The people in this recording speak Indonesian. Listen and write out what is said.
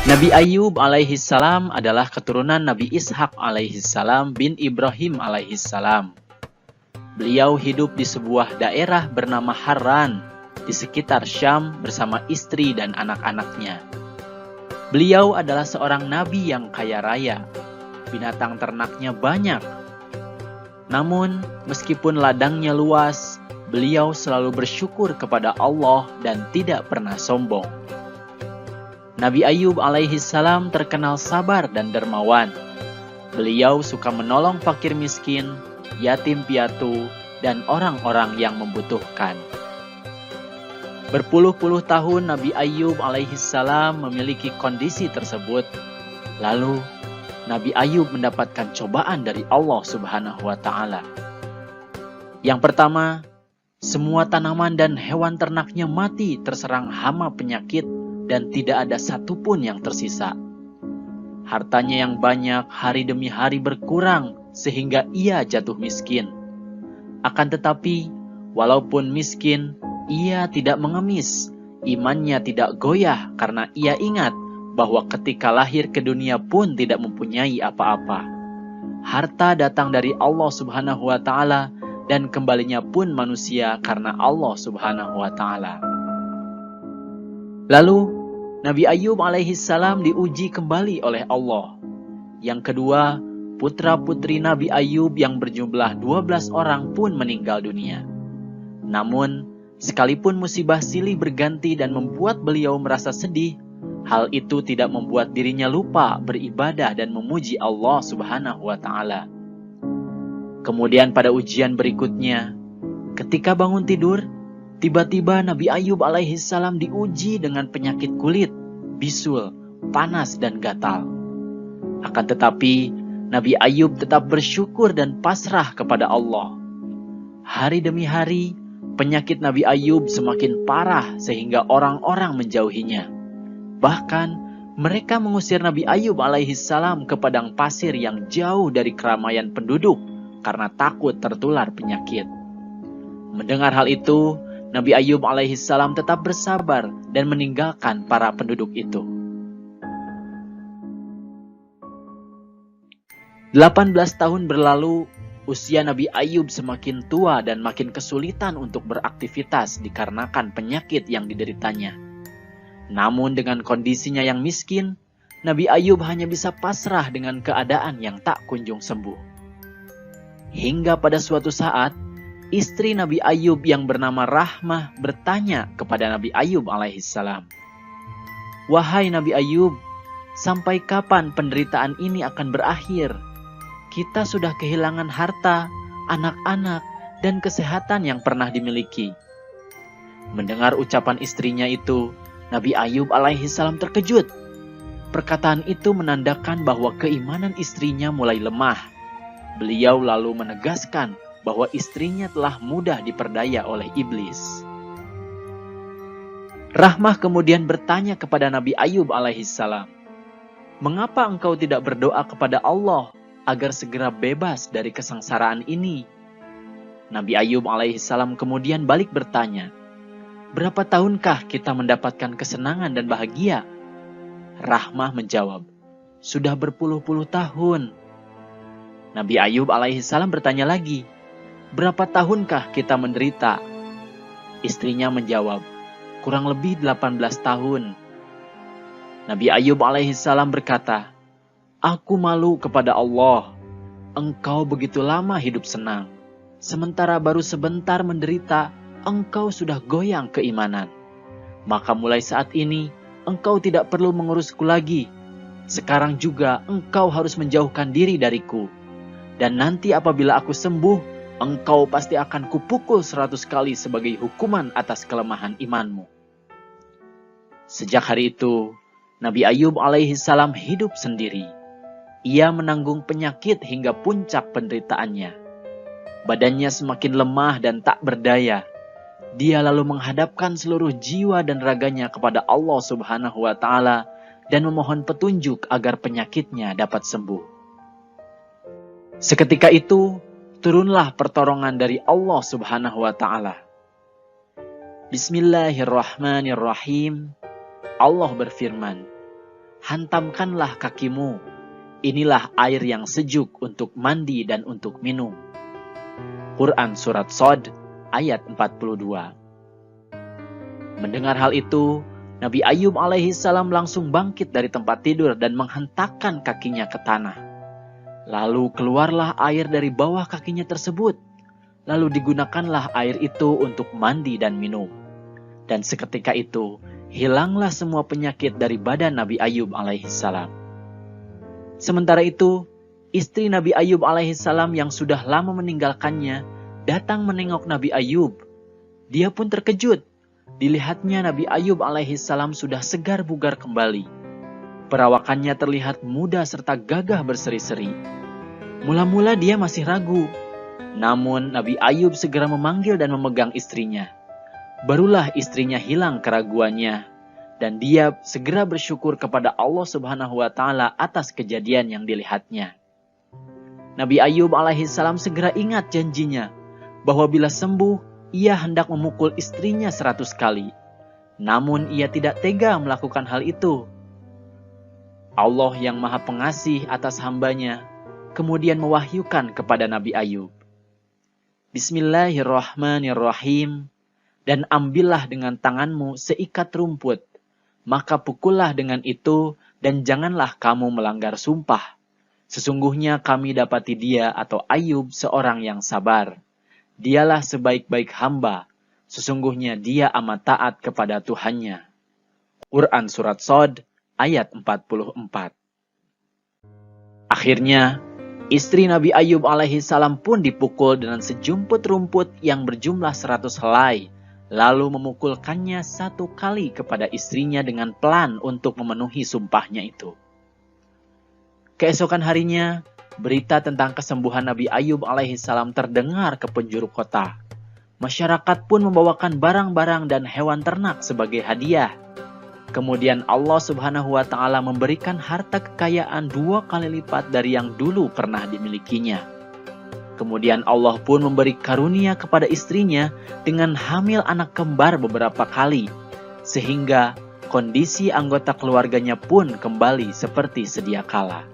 Nabi Ayub alaihissalam adalah keturunan Nabi Ishak alaihissalam bin Ibrahim alaihissalam. Beliau hidup di sebuah daerah bernama Harran di sekitar Syam bersama istri dan anak-anaknya. Beliau adalah seorang nabi yang kaya raya. Binatang ternaknya banyak. Namun, meskipun ladangnya luas, beliau selalu bersyukur kepada Allah dan tidak pernah sombong. Nabi Ayub alaihissalam terkenal sabar dan dermawan. Beliau suka menolong fakir miskin, yatim piatu, dan orang-orang yang membutuhkan. Berpuluh-puluh tahun Nabi Ayub alaihissalam memiliki kondisi tersebut. Lalu, Nabi Ayub mendapatkan cobaan dari Allah Subhanahu wa Ta'ala. Yang pertama, semua tanaman dan hewan ternaknya mati terserang hama penyakit dan tidak ada satupun yang tersisa. Hartanya yang banyak hari demi hari berkurang sehingga ia jatuh miskin. Akan tetapi, walaupun miskin, ia tidak mengemis. Imannya tidak goyah karena ia ingat bahwa ketika lahir ke dunia pun tidak mempunyai apa-apa. Harta datang dari Allah Subhanahu wa Ta'ala dan kembalinya pun manusia karena Allah Subhanahu wa Ta'ala. Lalu, Nabi Ayub alaihissalam diuji kembali oleh Allah. Yang kedua, putra-putri Nabi Ayub yang berjumlah 12 orang pun meninggal dunia. Namun, sekalipun musibah silih berganti dan membuat beliau merasa sedih, hal itu tidak membuat dirinya lupa beribadah dan memuji Allah Subhanahu wa Ta'ala. Kemudian pada ujian berikutnya, ketika bangun tidur, tiba-tiba Nabi Ayub alaihissalam diuji dengan penyakit kulit, bisul, panas dan gatal. Akan tetapi, Nabi Ayub tetap bersyukur dan pasrah kepada Allah. Hari demi hari, penyakit Nabi Ayub semakin parah sehingga orang-orang menjauhinya. Bahkan, mereka mengusir Nabi Ayub alaihissalam ke padang pasir yang jauh dari keramaian penduduk karena takut tertular penyakit. Mendengar hal itu, Nabi Ayub alaihissalam tetap bersabar dan meninggalkan para penduduk itu. 18 tahun berlalu, usia Nabi Ayub semakin tua dan makin kesulitan untuk beraktivitas dikarenakan penyakit yang dideritanya. Namun dengan kondisinya yang miskin, Nabi Ayub hanya bisa pasrah dengan keadaan yang tak kunjung sembuh. Hingga pada suatu saat, istri Nabi Ayub yang bernama Rahmah bertanya kepada Nabi Ayub alaihissalam, "Wahai Nabi Ayub, sampai kapan penderitaan ini akan berakhir? Kita sudah kehilangan harta, anak-anak, dan kesehatan yang pernah dimiliki." Mendengar ucapan istrinya itu, Nabi Ayub alaihissalam terkejut. Perkataan itu menandakan bahwa keimanan istrinya mulai lemah. Beliau lalu menegaskan bahwa istrinya telah mudah diperdaya oleh iblis. Rahmah kemudian bertanya kepada Nabi Ayub alaihissalam, "Mengapa engkau tidak berdoa kepada Allah agar segera bebas dari kesengsaraan ini?" Nabi Ayub alaihissalam kemudian balik bertanya, "Berapa tahunkah kita mendapatkan kesenangan dan bahagia?" Rahmah menjawab, "Sudah berpuluh-puluh tahun." Nabi Ayub alaihissalam bertanya lagi, "Berapa tahunkah kita menderita?" Istrinya menjawab, "Kurang lebih 18 tahun." Nabi Ayub alaihissalam berkata, "Aku malu kepada Allah. Engkau begitu lama hidup senang, sementara baru sebentar menderita, engkau sudah goyang keimanan. Maka mulai saat ini, engkau tidak perlu mengurusku lagi. Sekarang juga engkau harus menjauhkan diri dariku. Dan nanti apabila aku sembuh, engkau pasti akan kupukul 100 kali sebagai hukuman atas kelemahan imanmu." Sejak hari itu, Nabi Ayub alaihissalam hidup sendiri. Ia menanggung penyakit hingga puncak penderitaannya. Badannya semakin lemah dan tak berdaya. Dia lalu menghadapkan seluruh jiwa dan raganya kepada Allah Subhanahu wa Ta'ala dan memohon petunjuk agar penyakitnya dapat sembuh. Seketika itu, turunlah pertolongan dari Allah Subhanahu wa Ta'ala. Bismillahirrahmanirrahim. Allah berfirman, hantamkanlah kakimu. Inilah air yang sejuk untuk mandi dan untuk minum. Quran Surat Shad ayat 42. Mendengar hal itu, Nabi Ayub alaihissalam langsung bangkit dari tempat tidur dan menghentakkan kakinya ke tanah. Lalu keluarlah air dari bawah kakinya tersebut. Lalu digunakanlah air itu untuk mandi dan minum. Dan seketika itu, hilanglah semua penyakit dari badan Nabi Ayub alaihissalam. Sementara itu, istri Nabi Ayub alaihissalam yang sudah lama meninggalkannya, datang menengok Nabi Ayub. Dia pun terkejut. Dilihatnya Nabi Ayub alaihissalam sudah segar bugar kembali. Perawakannya terlihat muda serta gagah berseri-seri. Mula-mula dia masih ragu. Namun Nabi Ayub segera memanggil dan memegang istrinya. Barulah istrinya hilang keraguannya. Dan dia segera bersyukur kepada Allah Subhanahu wa Ta'ala atas kejadian yang dilihatnya. Nabi Ayub alaihissalam segera ingat janjinya bahwa bila sembuh, ia hendak memukul istrinya 100 kali. Namun ia tidak tega melakukan hal itu. Allah yang Maha Pengasih atas hambanya kemudian mewahyukan kepada Nabi Ayub. Bismillahirrahmanirrahim. Dan ambillah dengan tanganmu seikat rumput. Maka pukullah dengan itu dan janganlah kamu melanggar sumpah. Sesungguhnya kami dapati dia atau Ayub seorang yang sabar. Dialah sebaik-baik hamba. Sesungguhnya dia amat taat kepada Tuhannya. Quran Surat Shad ayat 44. Akhirnya, istri Nabi Ayub alaihissalam pun dipukul dengan sejumput rumput yang berjumlah 100 helai. Lalu memukulkannya 1 kali kepada istrinya dengan pelan untuk memenuhi sumpahnya itu. Keesokan harinya, berita tentang kesembuhan Nabi Ayub alaihissalam terdengar ke penjuru kota. Masyarakat pun membawakan barang-barang dan hewan ternak sebagai hadiah. Kemudian Allah Subhanahu wa Ta'ala memberikan harta kekayaan 2 kali lipat dari yang dulu pernah dimilikinya. Kemudian Allah pun memberi karunia kepada istrinya dengan hamil anak kembar beberapa kali, sehingga kondisi anggota keluarganya pun kembali seperti sedia kala.